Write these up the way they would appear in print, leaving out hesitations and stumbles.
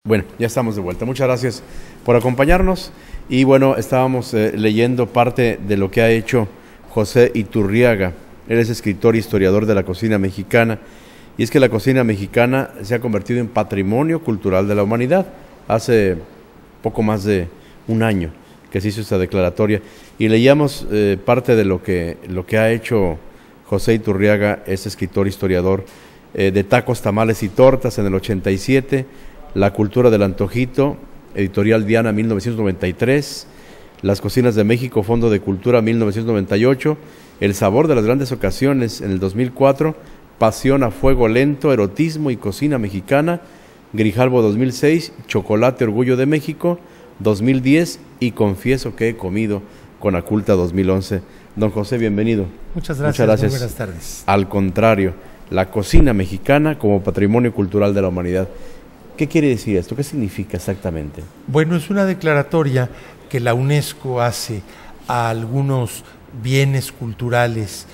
Bueno, ya estamos de vuelta. Muchas gracias por acompañarnos. Y bueno, estábamos leyendo parte de lo que ha hecho José Iturriaga. Él es escritor e historiador de la cocina mexicana. Y es que la cocina mexicana se ha convertido en patrimonio cultural de la humanidad. Hace poco más de un año que se hizo esta declaratoria. Y leíamos parte de lo que ha hecho José Iturriaga, es escritor e historiador de Tacos, Tamales y Tortas en el 87, La cultura del antojito, Editorial Diana 1993, Las cocinas de México, Fondo de Cultura 1998, El sabor de las grandes ocasiones en el 2004, Pasión a fuego lento, Erotismo y cocina mexicana, Grijalbo 2006, Chocolate, Orgullo de México 2010 y Confieso que he comido, Conaculta 2011. Don José, bienvenido. Muchas gracias. Muy buenas tardes. Al contrario, la cocina mexicana como patrimonio cultural de la humanidad. ¿Qué quiere decir esto? ¿Qué significa exactamente? Bueno, es una declaratoria que la UNESCO hace a algunos bienes culturales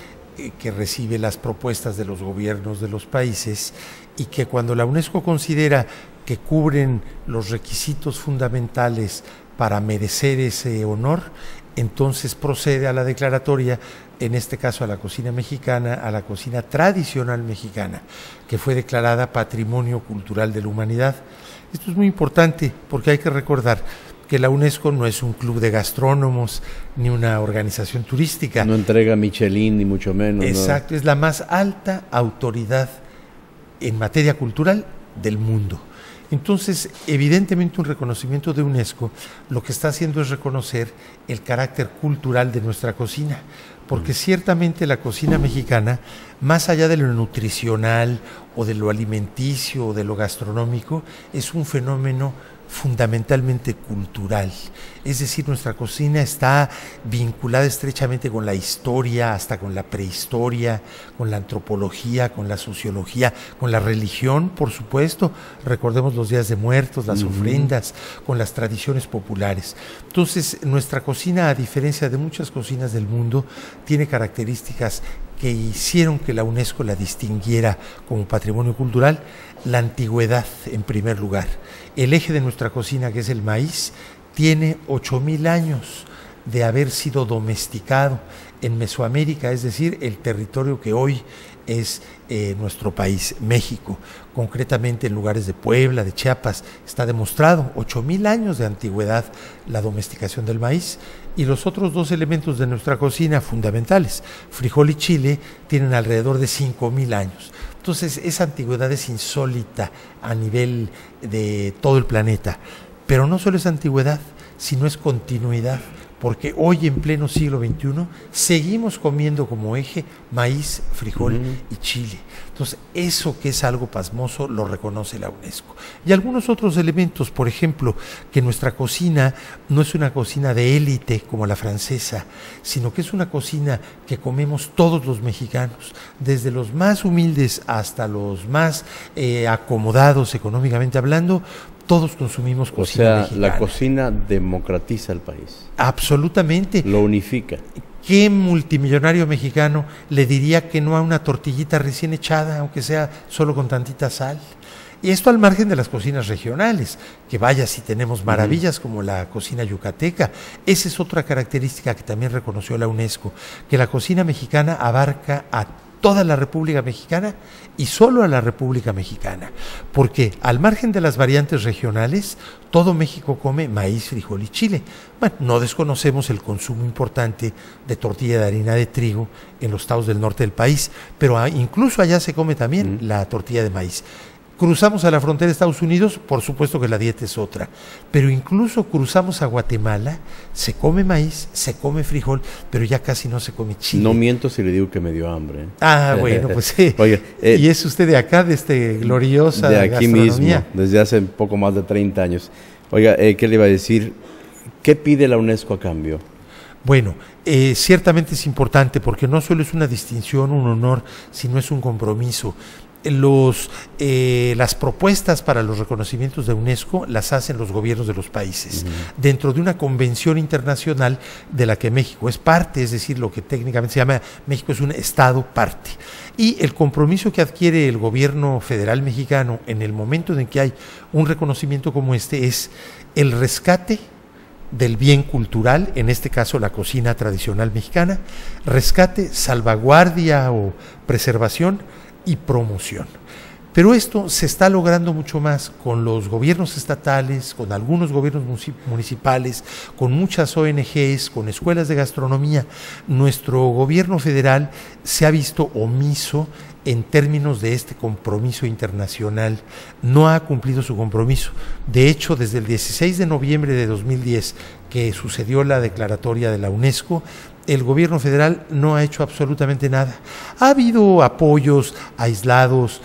que recibe las propuestas de los gobiernos de los países, y que cuando la UNESCO considera que cubren los requisitos fundamentales para merecer ese honor, entonces procede a la declaratoria, en este caso a la cocina mexicana, a la cocina tradicional mexicana, que fue declarada Patrimonio Cultural de la Humanidad. Esto es muy importante porque hay que recordar que la UNESCO no es un club de gastrónomos ni una organización turística. No entrega Michelin ni mucho menos. Exacto, ¿no? Es la más alta autoridad en materia cultural del mundo. Entonces, evidentemente un reconocimiento de UNESCO lo que está haciendo es reconocer el carácter cultural de nuestra cocina, porque ciertamente la cocina mexicana, más allá de lo nutricional o de lo alimenticio o de lo gastronómico, es un fenómeno fundamentalmente cultural. Es decir, nuestra cocina está vinculada estrechamente con la historia, hasta con la prehistoria, con la antropología, con la sociología, con la religión, por supuesto. Recordemos los días de muertos, las ofrendas, con las tradiciones populares. Entonces, nuestra cocina, a diferencia de muchas cocinas del mundo, tiene características que hicieron que la UNESCO la distinguiera como patrimonio cultural. La antigüedad, en primer lugar. El eje de nuestra cocina, que es el maíz, tiene 8,000 años de haber sido domesticado en Mesoamérica, es decir, el territorio que hoy es nuestro país, México, concretamente en lugares de Puebla, de Chiapas. Está demostrado 8,000 años de antigüedad la domesticación del maíz. Y los otros dos elementos de nuestra cocina fundamentales, frijol y chile, tienen alrededor de 5,000 años. Entonces, esa antigüedad es insólita a nivel de todo el planeta. Pero no solo es antigüedad, sino es continuidad, porque hoy en pleno siglo XXI seguimos comiendo como eje maíz, frijol y chile. Entonces, eso, que es algo pasmoso, lo reconoce la UNESCO. Y algunos otros elementos, por ejemplo, que nuestra cocina no es una cocina de élite como la francesa, sino que es una cocina que comemos todos los mexicanos, desde los más humildes hasta los más acomodados económicamente hablando. Todos consumimos cocina mexicana. La cocina democratiza el país. Absolutamente. Lo unifica. ¿Qué multimillonario mexicano le diría que no a una tortillita recién echada, aunque sea solo con tantita sal? Y esto al margen de las cocinas regionales, que vaya si tenemos maravillas como la cocina yucateca. Esa es otra característica que también reconoció la UNESCO, que la cocina mexicana abarca a toda la República Mexicana y solo a la República Mexicana, porque al margen de las variantes regionales, todo México come maíz, frijol y chile. Bueno, no desconocemos el consumo importante de tortilla de harina de trigo en los estados del norte del país, pero incluso allá se come también la tortilla de maíz. Cruzamos a la frontera de Estados Unidos, por supuesto que la dieta es otra, pero incluso cruzamos a Guatemala, se come maíz, se come frijol, pero ya casi no se come chile. No miento si le digo que me dio hambre. Ah, bueno, pues sí. Oye, y es usted de acá, de gloriosa de aquí gastronomía. Mismo, desde hace poco más de 30 años. Oiga, ¿qué le iba a decir? ¿Qué pide la UNESCO a cambio? Bueno, ciertamente es importante porque no solo es una distinción, un honor, sino es un compromiso. las propuestas para los reconocimientos de UNESCO las hacen los gobiernos de los países, dentro de una convención internacional de la que México es parte, es decir, lo que técnicamente se llama, México es un Estado parte. Y el compromiso que adquiere el gobierno federal mexicano en el momento en que hay un reconocimiento como este es el rescate del bien cultural, en este caso la cocina tradicional mexicana, rescate, salvaguardia o preservación y promoción. Pero esto se está logrando mucho más con los gobiernos estatales, con algunos gobiernos municipales, con muchas ONGs, con escuelas de gastronomía. Nuestro gobierno federal se ha visto omiso en términos de este compromiso internacional, no ha cumplido su compromiso. De hecho, desde el 16 de noviembre de 2010, que sucedió la declaratoria de la UNESCO, el gobierno federal no ha hecho absolutamente nada. Ha habido apoyos aislados,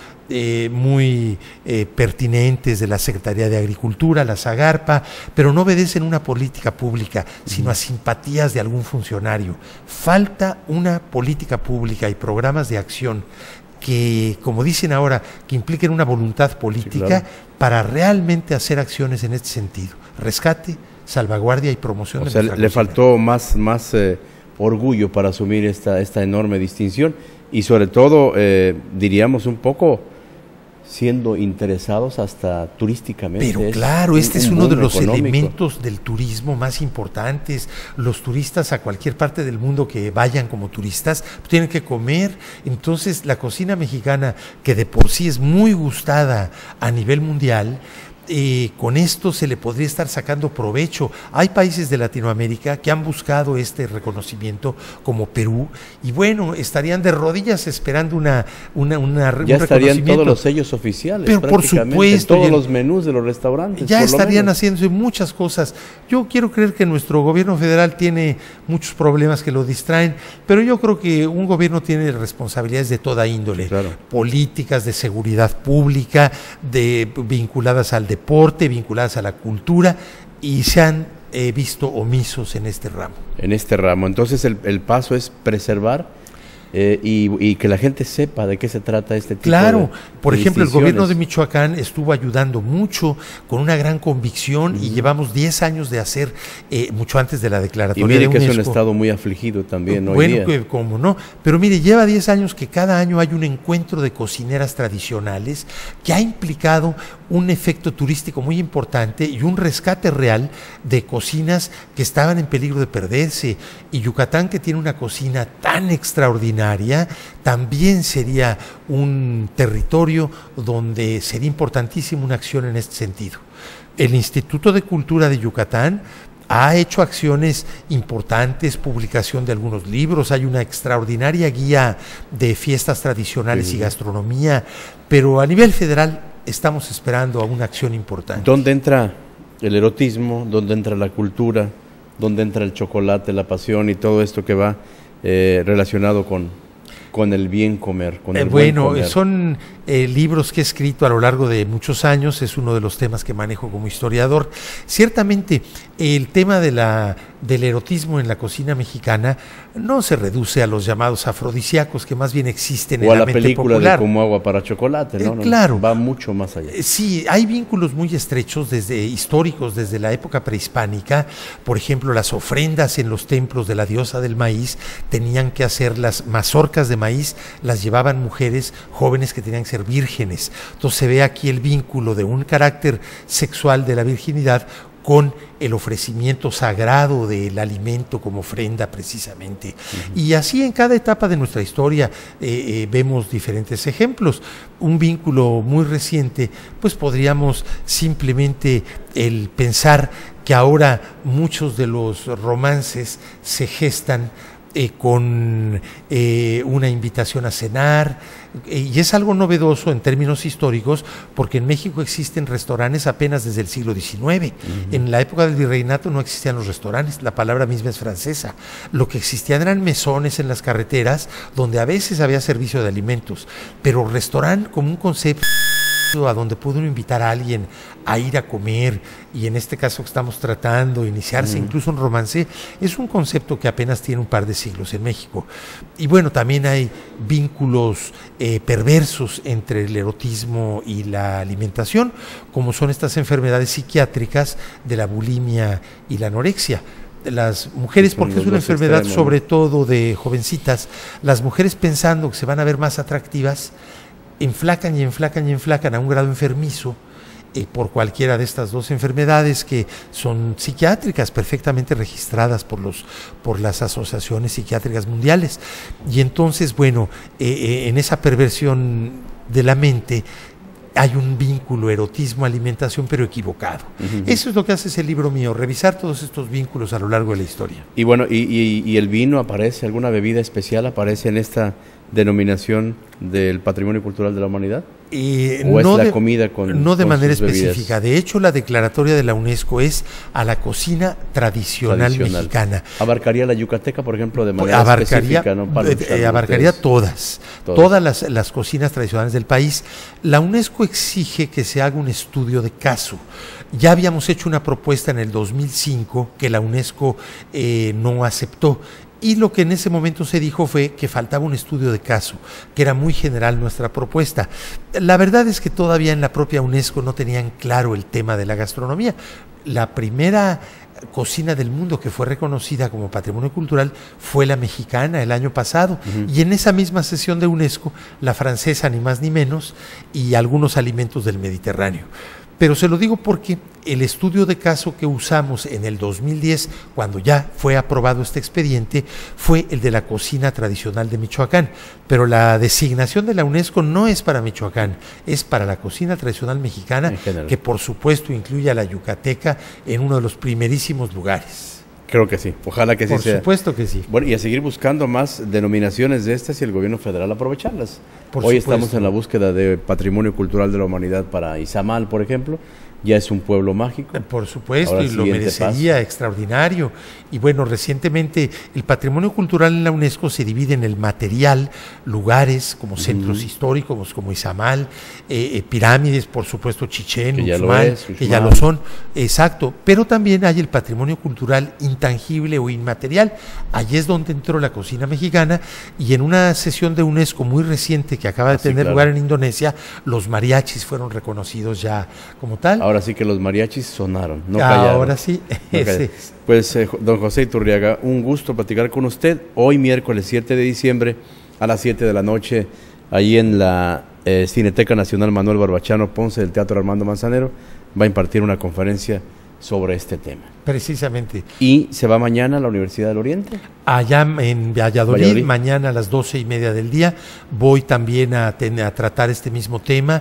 muy pertinentes de la Secretaría de Agricultura, la SAGARPA, pero no obedecen una política pública, sino a simpatías de algún funcionario. Falta una política pública y programas de acción que, como dicen ahora, que impliquen una voluntad política, sí, claro, para realmente hacer acciones en este sentido. Rescate, salvaguardia y promoción de nuestra le cocina. faltó más orgullo para asumir esta enorme distinción y sobre todo, diríamos un poco, siendo interesados hasta turísticamente. Pero claro, este es uno de los económico. elementos del turismo más importantes. Los turistas a cualquier parte del mundo que vayan como turistas tienen que comer. Entonces la cocina mexicana, que de por sí es muy gustada a nivel mundial, con esto se le podría estar sacando provecho. Hay países de Latinoamérica que han buscado este reconocimiento, como Perú, y bueno, estarían de rodillas esperando un ya estarían reconocimiento. todos los sellos oficiales, pero por supuesto, todos los menús de los restaurantes. Ya estarían menos haciéndose muchas cosas. Yo quiero creer que nuestro gobierno federal tiene muchos problemas que lo distraen, pero yo creo que un gobierno tiene responsabilidades de toda índole, claro, políticas de seguridad pública, vinculadas al deporte, vinculadas a la cultura, y se han visto omisos en este ramo. En este ramo. Entonces el paso es preservar y que la gente sepa de qué se trata este tipo Claro, por ejemplo, el gobierno de distinciones. Michoacán estuvo ayudando mucho, con una gran convicción, y llevamos 10 años de hacer, mucho antes de la Y declaratoria mire de que UNESCO. es un estado muy afligido también hoy Bueno, día. cómo no, pero mire, lleva 10 años que cada año hay un encuentro de cocineras tradicionales que ha implicado un efecto turístico muy importante y un rescate real de cocinas que estaban en peligro de perderse. Y Yucatán, que tiene una cocina tan extraordinaria, también sería un territorio donde sería importantísima una acción en este sentido. El Instituto de Cultura de Yucatán ha hecho acciones importantes, publicación de algunos libros, hay una extraordinaria guía de fiestas tradicionales y gastronomía, pero a nivel federal estamos esperando a una acción importante. ¿Dónde entra el erotismo? ¿Dónde entra la cultura? ¿Dónde entra el chocolate, la pasión y todo esto que va relacionado con el bien comer? Con el buen comer? Son libros que he escrito a lo largo de muchos años, es uno de los temas que manejo como historiador. Ciertamente, el tema del erotismo en la cocina mexicana no se reduce a los llamados afrodisíacos, que más bien existen en la mente película popular. de Como agua para chocolate, ¿no? Claro. Va mucho más allá. Sí, hay vínculos muy estrechos históricos desde la época prehispánica. Por ejemplo, las ofrendas en los templos de la diosa del maíz tenían que hacer las mazorcas de maíz, las llevaban mujeres jóvenes que tenían que ser vírgenes. Entonces se ve aquí el vínculo de un carácter sexual de la virginidad con el ofrecimiento sagrado del alimento como ofrenda precisamente. Y así en cada etapa de nuestra historia vemos diferentes ejemplos. Un vínculo muy reciente, pues podríamos simplemente el pensar que ahora muchos de los romances se gestan con una invitación a cenar, y es algo novedoso en términos históricos, porque en México existen restaurantes apenas desde el siglo XIX. En la época del virreinato no existían los restaurantes, la palabra misma es francesa. Lo que existían eran mesones en las carreteras, donde a veces había servicio de alimentos, pero restaurante como un concepto a donde puede uno invitar a alguien a ir a comer, y en este caso que estamos tratando, iniciarse incluso un romance, es un concepto que apenas tiene un par de siglos en México. Y bueno, también hay vínculos perversos entre el erotismo y la alimentación, como son estas enfermedades psiquiátricas de la bulimia y la anorexia. Las mujeres, porque es una enfermedad sobre todo de jovencitas, las mujeres pensando que se van a ver más atractivas, enflacan y enflacan y enflacan a un grado enfermizo por cualquiera de estas dos enfermedades que son psiquiátricas, perfectamente registradas por las asociaciones psiquiátricas mundiales. Y entonces, bueno, en esa perversión de la mente hay un vínculo erotismo-alimentación, pero equivocado. Eso es lo que hace ese libro mío, revisar todos estos vínculos a lo largo de la historia. Y bueno, ¿y el vino aparece, alguna bebida especial aparece en esta denominación del Patrimonio Cultural de la Humanidad? ¿O no es la comida con no de con manera sus bebidas? específica. De hecho, la declaratoria de la UNESCO es a la cocina tradicional mexicana. ¿Abarcaría la yucateca, por ejemplo, de manera específica? ¿No? Abarcaría todas las cocinas tradicionales del país. La UNESCO exige que se haga un estudio de caso. Ya habíamos hecho una propuesta en el 2005 que la UNESCO no aceptó. Y lo que en ese momento se dijo fue que faltaba un estudio de caso, que era muy general nuestra propuesta. La verdad es que todavía en la propia UNESCO no tenían claro el tema de la gastronomía. La primera cocina del mundo que fue reconocida como patrimonio cultural fue la mexicana el año pasado, y en esa misma sesión de UNESCO la francesa, ni más ni menos, y algunos alimentos del Mediterráneo. Pero se lo digo porque el estudio de caso que usamos en el 2010, cuando ya fue aprobado este expediente, fue el de la cocina tradicional de Michoacán. Pero la designación de la UNESCO no es para Michoacán, es para la cocina tradicional mexicana, que por supuesto incluye a la yucateca en uno de los primerísimos lugares. Creo que sí, ojalá que sí sea. Por supuesto que sí. Bueno, y a seguir buscando más denominaciones de estas y el gobierno federal aprovecharlas. Hoy estamos en la búsqueda de Patrimonio Cultural de la Humanidad para Izamal, por ejemplo. Ya es un pueblo mágico. Por supuesto, y lo merecería, extraordinario. Y bueno, recientemente el patrimonio cultural en la UNESCO se divide en el material, lugares como centros históricos, como Izamal, pirámides, por supuesto, Chichén, Uxmal, que ya lo son, exacto. Pero también hay el patrimonio cultural intangible o inmaterial. Allí es donde entró la cocina mexicana, y en una sesión de UNESCO muy reciente que acaba de tener lugar en Indonesia, los mariachis fueron reconocidos ya como tal. Ahora sí que los mariachis sonaron, no callaron. Ahora sí. No callaron. Pues don José Iturriaga, un gusto platicar con usted. Hoy miércoles 7 de diciembre a las 7 de la noche, ahí en la Cineteca Nacional Manuel Barbachano Ponce del Teatro Armando Manzanero, va a impartir una conferencia sobre este tema. Precisamente. ¿Y se va mañana a la Universidad del Oriente? Allá en Valladolid, mañana a las 12:30 del día. Voy también a tratar este mismo tema,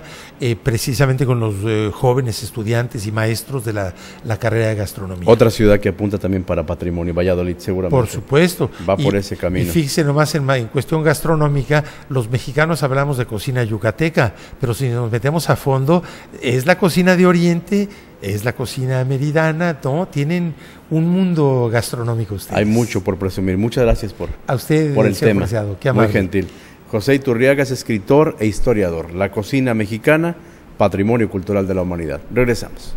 precisamente con los jóvenes estudiantes y maestros de la carrera de gastronomía. Otra ciudad que apunta también para patrimonio, Valladolid seguramente. Por supuesto. Va por ese camino. Y fíjese nomás en cuestión gastronómica, los mexicanos hablamos de cocina yucateca, pero si nos metemos a fondo, es la cocina de Oriente, es la cocina meridana, ¿no? Tienen un mundo gastronómico ustedes. Hay mucho por presumir. Muchas gracias por el tema. Qué amable. Muy gentil. José Iturriaga es escritor e historiador. La cocina mexicana, Patrimonio Cultural de la Humanidad. Regresamos.